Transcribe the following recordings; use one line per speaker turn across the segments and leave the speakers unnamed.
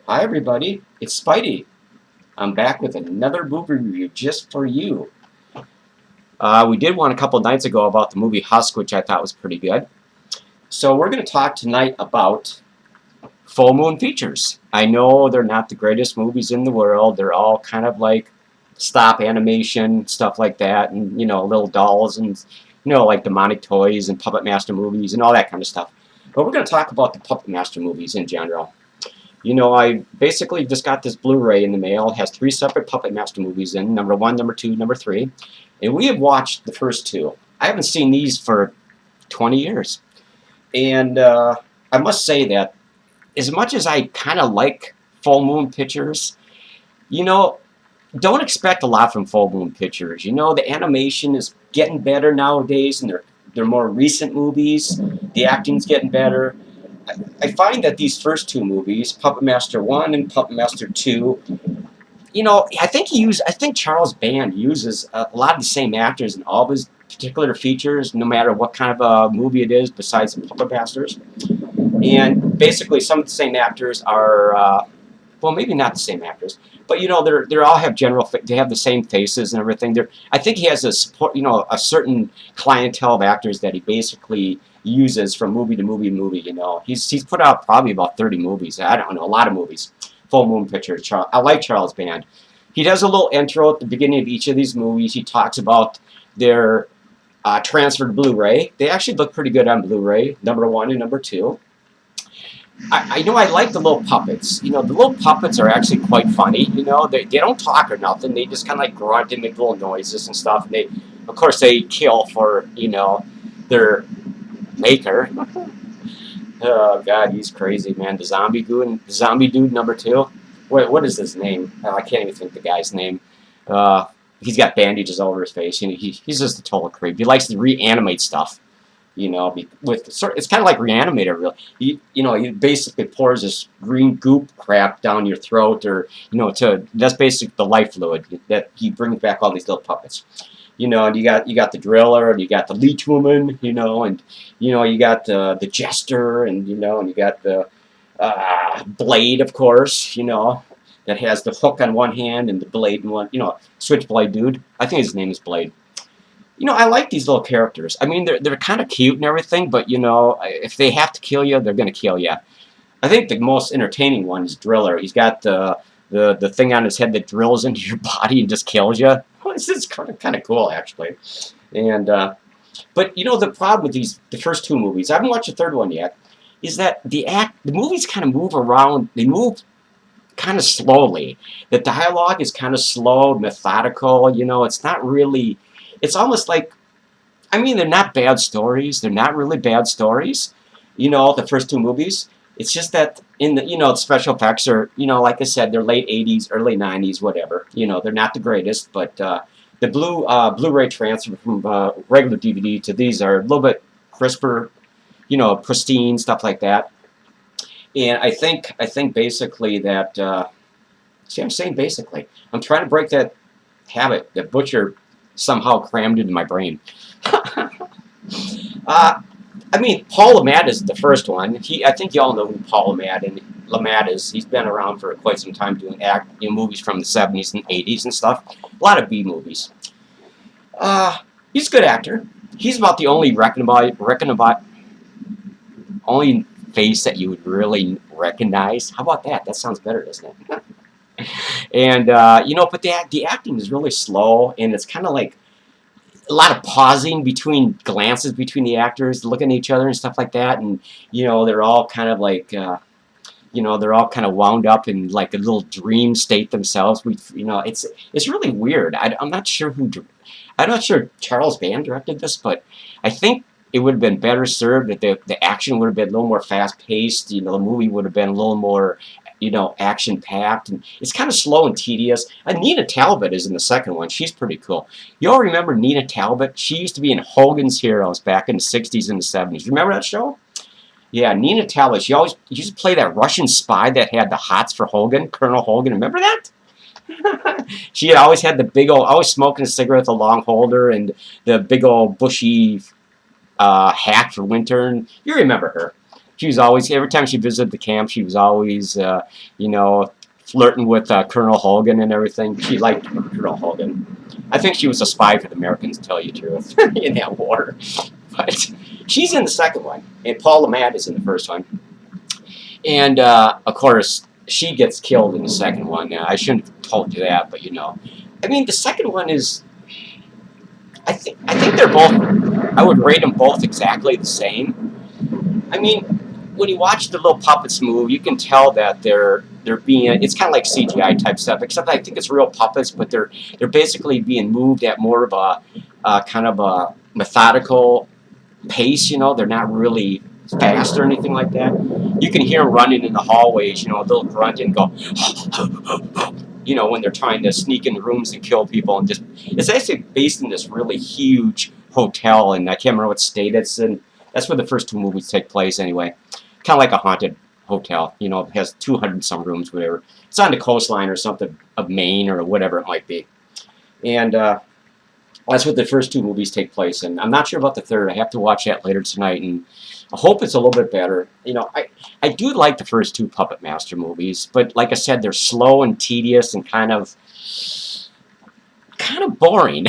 Hi everybody, it's Spidey. I'm back with another movie review just for you. We did one a couple nights ago about the movie Husk, which I thought was pretty good. So we're going to talk tonight about full moon features. I know they're not the greatest movies in the world. They're all kind of like stop animation, stuff like that, and little dolls and like demonic toys and Puppet Master movies and all that kind of stuff. But we're going to talk about the Puppet Master movies in general. I basically just got this Blu-ray in the mail. It has 3 separate Puppet Master movies in, number 1, number 2, number 3. And we have watched the first 2. I haven't seen these for 20 years. And I must say that as much as I kind of like Full Moon Pictures, don't expect a lot from Full Moon Pictures. The animation is getting better nowadays, and they're more recent movies. The acting's getting better. I find that these first 2 movies, Puppet Master 1 and Puppet Master 2, I think Charles Band uses a lot of the same actors in all of his particular features, no matter what kind of a movie it is, besides the Puppet Masters. And basically, some of the same actors are, well, maybe not the same actors, but they're all have they have the same faces and everything. I think he has a support, a certain clientele of actors that he basically uses from movie to movie to movie. He's put out probably about 30 movies. I don't know, a lot of movies. Full Moon Pictures. I like Charles Band. He does a little intro at the beginning of each of these movies. He talks about their transferred Blu-ray. They actually look pretty good on Blu-ray, number 1 and number 2. I like the little puppets. The little puppets are actually quite funny. They don't talk or nothing. They just kind of like grunt and make little noises and stuff. And of course, they kill for their maker. Oh God, he's crazy, man. The zombie dude number 2. What is his name? I can't even think the guy's name. He's got bandages all over his face. He's just a total creep. He likes to reanimate stuff. It's kind of like Reanimator, really. He basically pours this green goop crap down your throat, or that's basically the life fluid that he brings back all these little puppets. And you got the driller, and you got the leech woman, and you got the jester, and and you got the blade, of course, that has the hook on one hand and the blade in one, switchblade dude. I think his name is Blade. I like these little characters. I mean, they're kind of cute and everything, but if they have to kill you, they're gonna kill you. I think the most entertaining one is Driller. He's got the thing on his head that drills into your body and just kills you. This is kind of cool, actually. And but the problem with the first 2 movies, I haven't watched the third one yet, is that the movies kind of move around. They move kind of slowly. The dialogue is kind of slow, methodical. It's not really. It's almost like, I mean, they're not bad stories. They're not really bad stories. The first 2 movies. It's just that in the special effects are like I said, they're late 80s, early 90s, whatever. They're not the greatest, but the Blu-ray transfer from regular DVD to these are a little bit crisper, pristine, stuff like that. And I think basically that see, I'm saying basically, I'm trying to break that habit that Butcher somehow crammed into my brain. I mean, Paul Le Mat is the first one. I think you all know who Paul Le Mat is. He's been around for quite some time doing movies from the 70s and 80s and stuff. A lot of B movies. He's a good actor. He's about the only only face that you would really recognize. How about that? That sounds better, doesn't it? And but the acting is really slow, and it's kind of like a lot of pausing between glances between the actors, looking at each other and stuff like that. And they're all kind of like they're all kind of wound up in like a little dream state themselves. It's really weird. I'm not sure I'm not sure Charles Band directed this, but I think it would have been better served that the action would have been a little more fast paced. The movie would have been a little more action-packed, and it's kind of slow and tedious. Nina Talbot is in the second one. She's pretty cool. You all remember Nina Talbot? She used to be in Hogan's Heroes back in the 60s and the 70s. Remember that show? Yeah, Nina Talbot. She always used to play that Russian spy that had the hots for Hogan, Colonel Hogan. Remember that? She always had the big old, always smoking a cigarette with a long holder and the big old bushy hat for winter. And you remember her. She was always, every time she visited the camp, she was always, you know, flirting with Colonel Hogan and everything. She liked Colonel Hogan. I think she was a spy for the Americans, to tell you the truth, in that war. But she's in the second one, and Paul Le Mat is in the first one. And, of course, she gets killed in the second one. Now, I shouldn't have told you that, but, you know. I mean, the second one is... I think they're both... I would rate them both exactly the same. I mean, when you watch the little puppets move, you can tell that they're being... It's kind of like CGI type stuff, except I think it's real puppets, but they're basically being moved at more of a kind of a methodical pace, you know. They're not really fast or anything like that. You can hear them running in the hallways, you know, a little grunt and go, you know, when they're trying to sneak in rooms and kill people. And just, it's actually based in this really huge hotel, and I can't remember what state it's in. That's where the first two movies take place anyway. Kind of like a haunted hotel, you know, it has 200 some rooms, whatever. It's on the coastline or something of Maine or whatever it might be. And that's what the first two movies take place in. I'm not sure about the third. I have to watch that later tonight, and I hope it's a little bit better. You know, I do like the first two Puppet Master movies, but like I said, they're slow and tedious and kind of boring.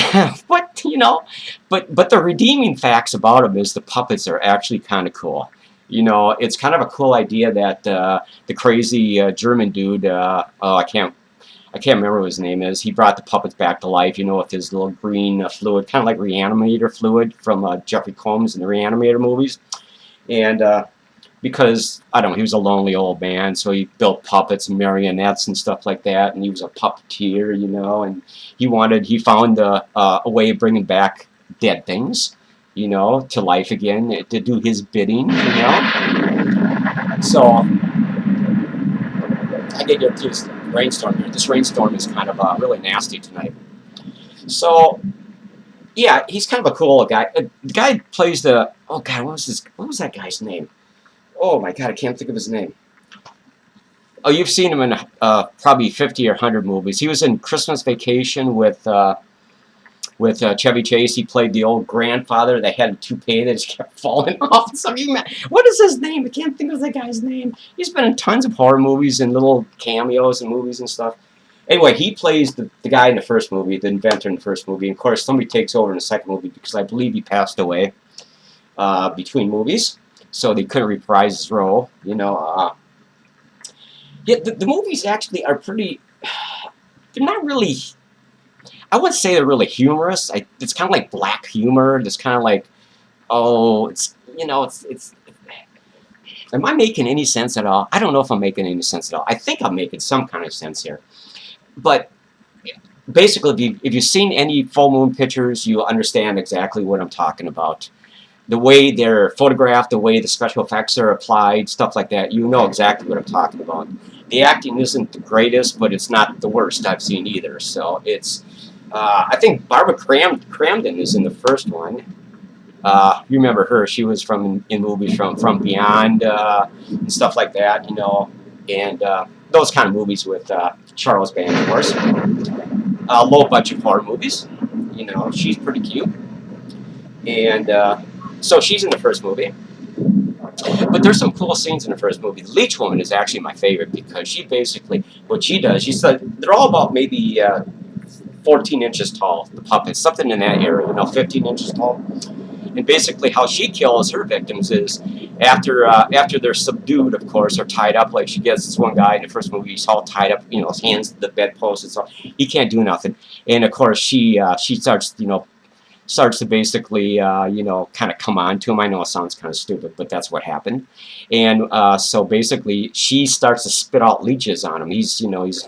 But, you know, but the redeeming facts about them is the puppets are actually kind of cool. You know, it's kind of a cool idea that the crazy German dude, I can't remember what his name is. He brought the puppets back to life, you know, with his little green fluid, kind of like Reanimator fluid from Jeffrey Combs in the Reanimator movies. And because, I don't know, he was a lonely old man, so he built puppets and marionettes and stuff like that, and he was a puppeteer, you know, and he found a way of bringing back dead things, you know, to life again, to do his bidding, you know. So, I did get through this rainstorm here. This rainstorm is kind of really nasty tonight. So, yeah, he's kind of a cool guy. The guy plays the... Oh, God, what was that guy's name? Oh, my God, I can't think of his name. Oh, you've seen him in probably 50 or 100 movies. He was in Christmas Vacation with Chevy Chase. He played the old grandfather that had a toupee that just kept falling off. What is his name? I can't think of that guy's name. He's been in tons of horror movies and little cameos in movies and stuff. Anyway, he plays the guy in the first movie, the inventor in the first movie. And of course, somebody takes over in the second movie because I believe he passed away between movies, so they couldn't reprise his role. You know, yeah, the movies actually are pretty. They're not really. I wouldn't say they're really humorous. It's kind of like black humor. It's kind of like, oh, it's, you know, it's. Am I making any sense at all? I don't know if I'm making any sense at all. I think I'm making some kind of sense here. But basically, if you've seen any full moon pictures, you understand exactly what I'm talking about. The way they're photographed, the way the special effects are applied, stuff like that, you know exactly what I'm talking about. The acting isn't the greatest, but it's not the worst I've seen either. So it's, I think Barbara Crampton is in the first one. You remember her? She was in movies from Beyond and stuff like that, you know, and those kind of movies with Charles Band, of course. Low budget horror movies, you know. She's pretty cute, and so she's in the first movie. But there's some cool scenes in the first movie. The Leech Woman is actually my favorite because she basically, what she does, they're all about maybe 14 inches tall, the puppets, something in that area, you know, 15 inches tall. And basically how she kills her victims is after they're subdued, of course, or tied up. Like she gets this one guy in the first movie, he's all tied up, you know, his hands to the bedpost and so he can't do nothing. And of course she starts, you know, starts to basically, you know, kind of come on to him. I know it sounds kind of stupid, but that's what happened. And so basically, she starts to spit out leeches on him. He's, you know, this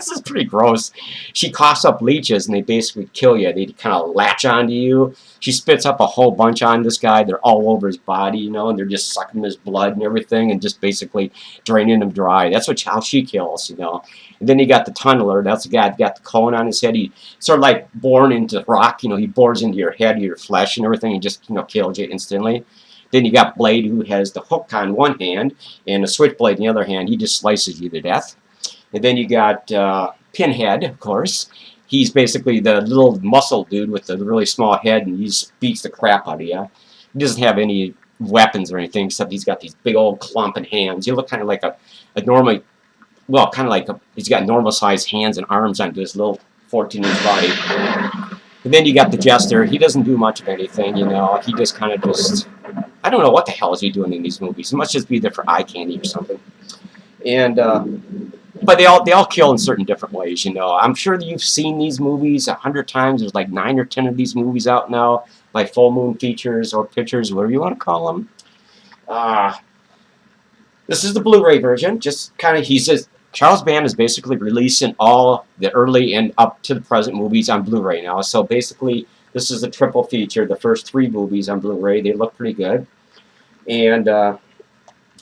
is pretty gross. She coughs up leeches, and they basically kill you. They kind of latch onto you. She spits up a whole bunch on this guy. They're all over his body, you know, and they're just sucking his blood and everything, and just basically draining him dry. That's how she kills, you know. And then you got the tunneler. That's the guy that got the cone on his head. He sort of like born into rock. You know, he bores into your head, your flesh, and everything, and just, you know, kills you instantly. Then you got Blade, who has the hook on one hand and a switchblade in the other hand. He just slices you to death. And then you got Pinhead, of course. He's basically the little muscle dude with the really small head, and he just beats the crap out of you. He doesn't have any weapons or anything, except he's got these big old clumping hands. You look kind of like a normal, well, kind of like he's got normal sized hands and arms onto his little 14-inch body. And then you got the Jester. He doesn't do much of anything, you know. He just kind of just, I don't know what the hell is he doing in these movies. He must just be there for eye candy or something. And but they all kill in certain different ways, you know. I'm sure that you've seen these movies 100 times. There's like 9 or 10 of these movies out now, like full moon features or pictures, whatever you want to call them. This is the Blu-ray version. Just kind of, he says Charles Band is basically releasing all the early and up to the present movies on Blu-ray now. So basically, this is a triple feature. The first 3 movies on Blu-ray, they look pretty good. And I'm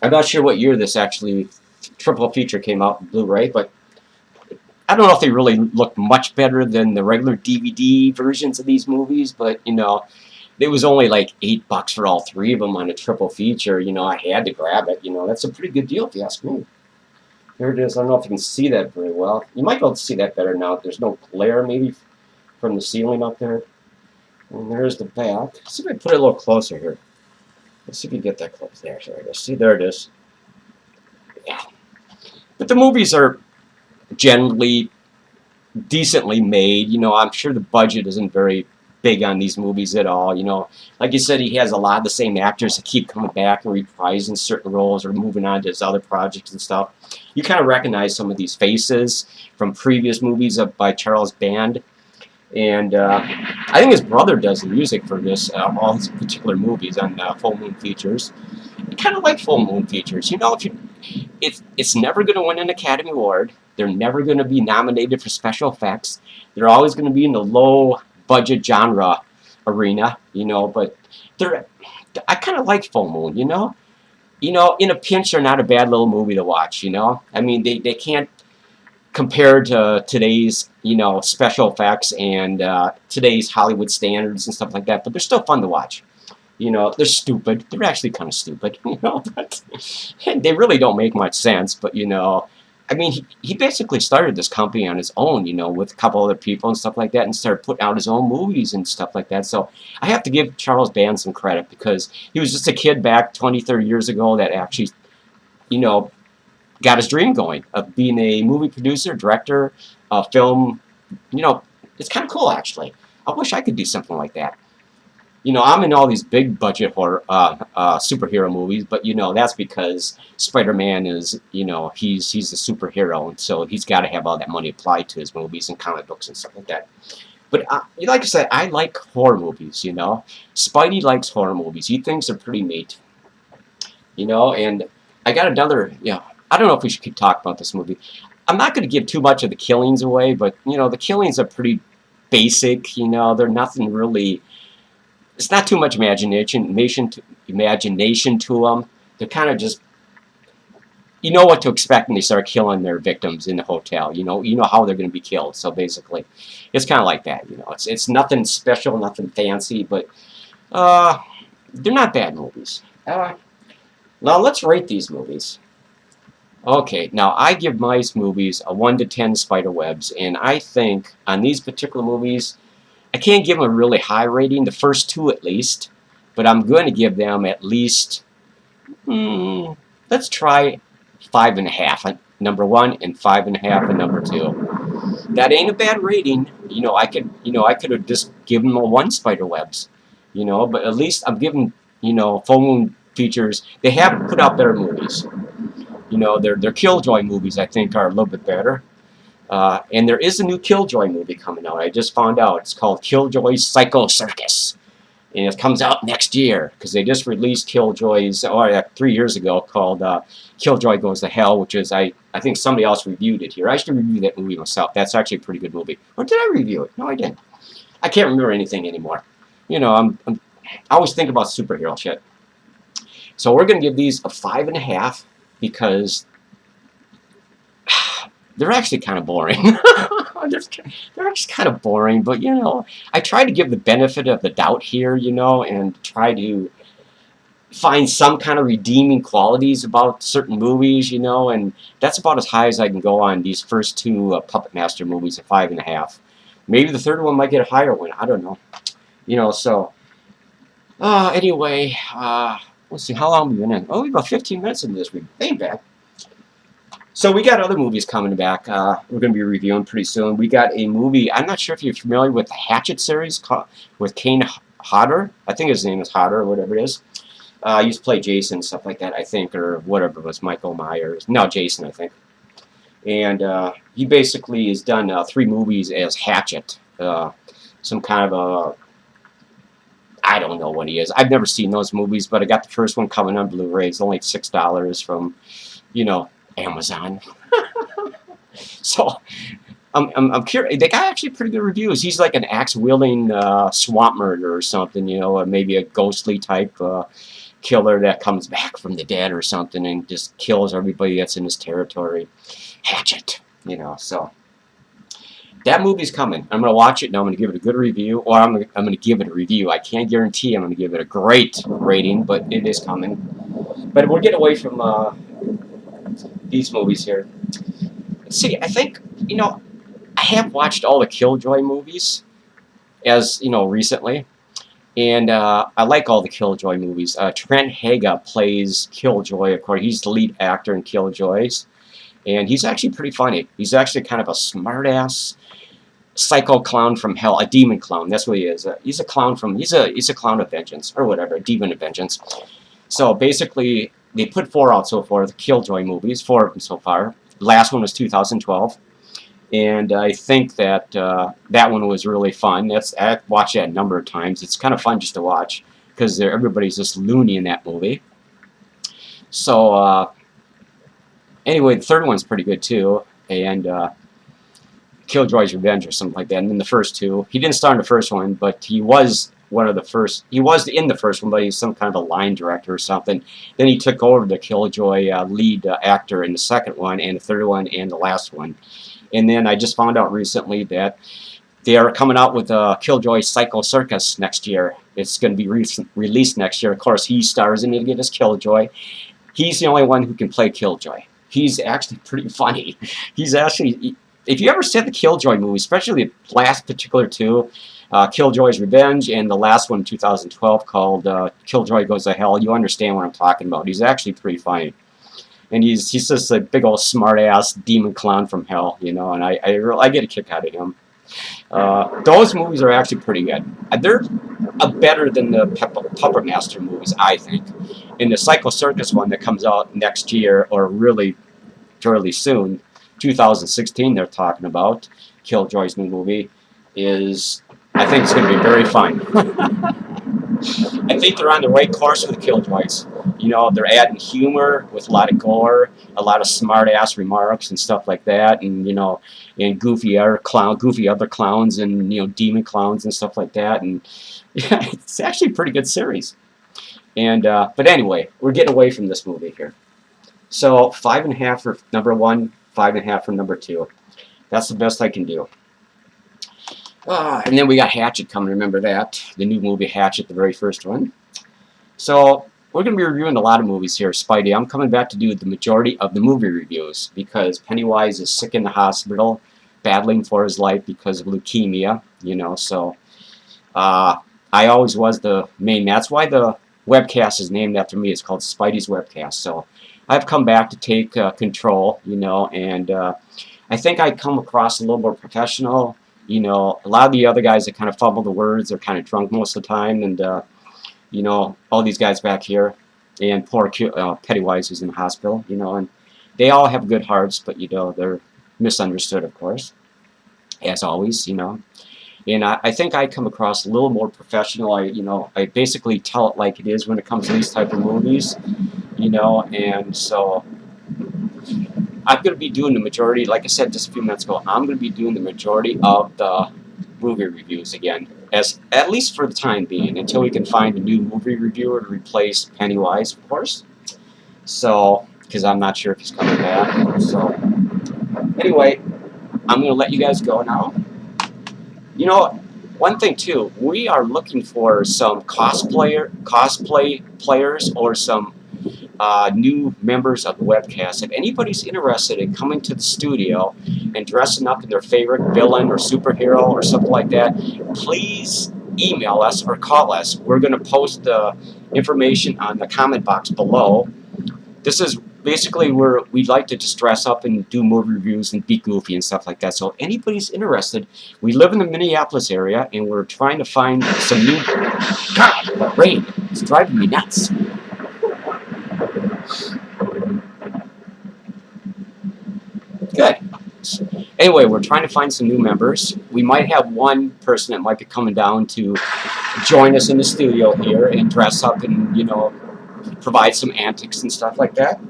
not sure what year this actually triple feature came out in Blu-ray, but I don't know if they really look much better than the regular DVD versions of these movies, but, you know, it was only like $8 for all 3 of them on a triple feature. You know, I had to grab it. You know, that's a pretty good deal if you ask me. Here it is. I don't know if you can see that very well. You might be able to see that better now. There's no glare maybe from the ceiling up there. And there's the back. Let's see if I put it a little closer here. Let's see if you get that close. There it is. See, there it is. Yeah. But the movies are generally decently made. You know, I'm sure the budget isn't very big on these movies at all. You know, like you said, he has a lot of the same actors that keep coming back and reprising certain roles or moving on to his other projects and stuff. You kind of recognize some of these faces from previous movies by Charles Band. And I think his brother does the music for this, all these particular movies on Full Moon Features. I kind of like Full Moon Features. You know, it's never going to win an Academy Award. They're never going to be nominated for special effects. They're always going to be in the low-budget genre arena, you know. But I kind of like Full Moon, you know. You know, in a pinch, they're not a bad little movie to watch, you know. I mean, they can't compare to today's, you know, special effects and today's Hollywood standards and stuff like that, but they're still fun to watch. You know, they're stupid. They're actually kind of stupid, you know, but they really don't make much sense. But, you know, I mean, he basically started this company on his own, you know, with a couple other people and stuff like that, and started putting out his own movies and stuff like that. So I have to give Charles Band some credit, because he was just a kid back 20, 30 years ago that actually, you know, got his dream going of being a movie producer, director, film. You know, it's kind of cool, actually. I wish I could do something like that. You know, I'm in all these big budget horror, superhero movies, but, you know, that's because Spider-Man is, you know, he's a superhero, and so he's got to have all that money applied to his movies and comic books and stuff like that. But, like I said, I like horror movies, you know. Spidey likes horror movies. He thinks they're pretty neat. You know, and I got another, you know, I don't know if we should keep talking about this movie. I'm not going to give too much of the killings away, but, you know, the killings are pretty basic, you know. They're nothing really, it's not too much imagination to them. They're kind of just, you know what to expect when they start killing their victims in the hotel. You know how they're going to be killed. So basically, it's kind of like that, you know. It's nothing special, nothing fancy, but they're not bad movies. Now let's rate these movies. Okay, now I give my movies a 1 to 10 Spiderwebs, and I think on these particular movies, I can't give them a really high rating, the first 2 at least, but I'm going to give them at least, let's try 5.5 on number 1 and 5.5 on number 2. That ain't a bad rating. You know, I could have just given them a 1 Spiderwebs, you know, but at least I'm giving, you know, Full Moon Features. They have put out better movies. You know, their Killjoy movies, I think, are a little bit better. And there is a new Killjoy movie coming out. I just found out. It's called Killjoy's Psycho Circus. And it comes out next year, because they just released Killjoy's, 3 years ago, called Killjoy Goes to Hell, which is, I think somebody else reviewed it here. I should review that movie myself. That's actually a pretty good movie. Or did I review it? No, I didn't. I can't remember anything anymore. You know, I always think about superhero shit. So we're going to give these a 5.5, because they're actually kind of boring. They're actually kind of boring, but, you know, I try to give the benefit of the doubt here, you know, and try to find some kind of redeeming qualities about certain movies, you know, and that's about as high as I can go on these first 2 Puppet Master movies at 5.5. Maybe the third one might get a higher one. I don't know. You know, so, anyway, let's see, how long have we been in? Oh, we're about 15 minutes into this. We ain't bad. So we got other movies coming back. We're going to be reviewing pretty soon. We got a movie. I'm not sure if you're familiar with the Hatchet series with Kane Hodder. I think his name is Hodder or whatever it is. He used to play Jason and stuff like that, I think, or whatever it was, Michael Myers. No, Jason, I think. And he basically has done 3 movies as Hatchet. Some kind of a... I don't know what he is. I've never seen those movies, but I got the first one coming on Blu-ray. It's only $6 from, you know, Amazon. So I'm curious. They got actually pretty good reviews. He's like an axe-wielding swamp murderer or something, you know, or maybe a ghostly type killer that comes back from the dead or something and just kills everybody that's in his territory. Hatchet, you know. So that movie's coming. I'm going to watch it and I'm going to give it a good review, or I'm going to give it a review. I can't guarantee I'm going to give it a great rating, but it is coming. But we'll get away from these movies here. Let's see, I think, you know, I have watched all the Killjoy movies, as, you know, recently. And I like all the Killjoy movies. Trent Haga plays Killjoy, of course. He's the lead actor in Killjoys. And he's actually pretty funny. He's actually kind of a smart-ass psycho clown from hell, a demon clown. That's what he is. He's a clown from, he's a clown of vengeance, or whatever, a demon of vengeance. So basically, they put 4 out so far, the Killjoy movies, 4 of them so far. The last one was 2012. And I think that that one was really fun. I've watched that a number of times. It's kind of fun just to watch, because everybody's just loony in that movie. So, anyway, the third one's pretty good too, and Killjoy's Revenge or something like that. And then the first 2, he didn't star in the first one, but he was one of the first. He was in the first one, but he's some kind of a line director or something. Then he took over the Killjoy lead actor in the second one, and the third one, and the last one. And then I just found out recently that they are coming out with a Killjoy Psycho Circus next year. It's going to be released next year. Of course, he stars in it as Killjoy. He's the only one who can play Killjoy. He's actually pretty funny. He's actually, if you ever said the Killjoy movie, especially the last particular 2, Killjoy's Revenge, and the last one, 2012, called Killjoy Goes to Hell, you understand what I'm talking about. He's actually pretty funny. And he's just a big old smart-ass demon clown from hell, you know, and I get a kick out of him. Those movies are actually pretty good. They're better than the Puppet Master movies, I think. And the Psycho Circus one that comes out next year, or really fairly soon, 2016 they're talking about, Killjoy's new movie, I think it's going to be very fun. I think they're on the right course with the Killjoys. You know, they're adding humor with a lot of gore, a lot of smart-ass remarks and stuff like that, and, you know, and goofy other clowns, and, you know, demon clowns and stuff like that, and yeah, it's actually a pretty good series. And but anyway, we're getting away from this movie here. So 5.5 for number 1, 5.5 for number 2. That's the best I can do. And then we got Hatchet coming. Remember that, the new movie Hatchet, the very first one. So we're going to be reviewing a lot of movies here, Spidey. I'm coming back to do the majority of the movie reviews because Pennywise is sick in the hospital, battling for his life because of leukemia, you know, so I always was the main. That's why the webcast is named after me. It's called Spidey's Webcast. So I've come back to take control, you know, and I think I come across a little more professional. You know, a lot of the other guys that kind of fumble the words, they're kind of drunk most of the time, and you know, all these guys back here, and poor Pennywise who's in the hospital, you know, and they all have good hearts, but, you know, they're misunderstood, of course, as always, you know. And I think I come across a little more professional. I basically tell it like it is when it comes to these type of movies, you know, and so I'm going to be doing the majority, like I said just a few minutes ago, I'm going to be doing the majority of the movie reviews again, at least for the time being, until we can find a new movie reviewer to replace Pennywise, of course. So, because I'm not sure if he's coming back. So, anyway, I'm going to let you guys go now. You know, one thing too, we are looking for some cosplay players or some new members of the webcast. If anybody's interested in coming to the studio and dressing up in their favorite villain or superhero or something like that, please email us or call us. We're going to post information on the comment box below. This is basically where we'd like to just dress up and do movie reviews and be goofy and stuff like that. So if anybody's interested, we live in the Minneapolis area and we're trying to find some new... God, the rain! It's driving me nuts. Good. Anyway, we're trying to find some new members. We might have one person that might be coming down to join us in the studio here and dress up and, you know, provide some antics and stuff like that.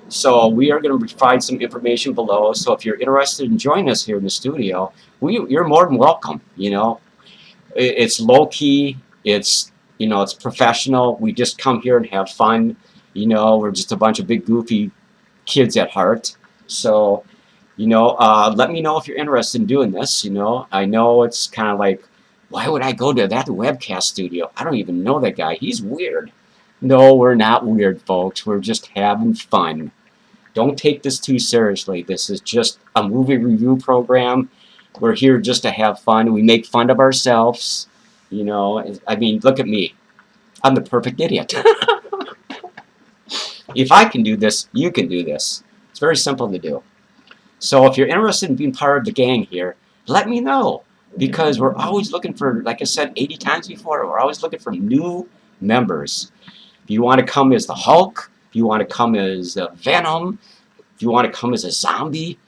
So we are going to provide some information below. So if you're interested in joining us here in the studio, you're more than welcome. You know, it's low key. It's, you know, it's professional. We just come here and have fun. You know, we're just a bunch of big goofy kids at heart. So, you know, let me know if you're interested in doing this. You know, I know it's kind of like, why would I go to that webcast studio? I don't even know that guy. He's weird. No, we're not weird, folks. We're just having fun. Don't take this too seriously. This is just a movie review program. We're here just to have fun. We make fun of ourselves. You know, I mean, look at me. I'm the perfect idiot. If I can do this, you can do this. It's very simple to do. So if you're interested in being part of the gang here, let me know. Because we're always looking for, like I said 80 times before, we're always looking for new members. If you want to come as the Hulk, if you want to come as Venom, if you want to come as a zombie,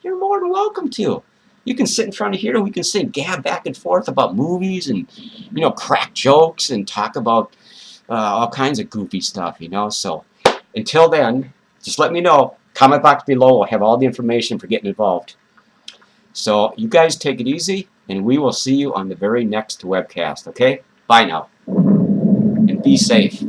you're more than welcome to. You can sit in front of here and we can sit and gab back and forth about movies and, you know, crack jokes and talk about all kinds of goofy stuff, you know. So until then, just let me know. Comment box below will have all the information for getting involved. So you guys take it easy, and we will see you on the very next webcast, okay? Bye now. And be safe.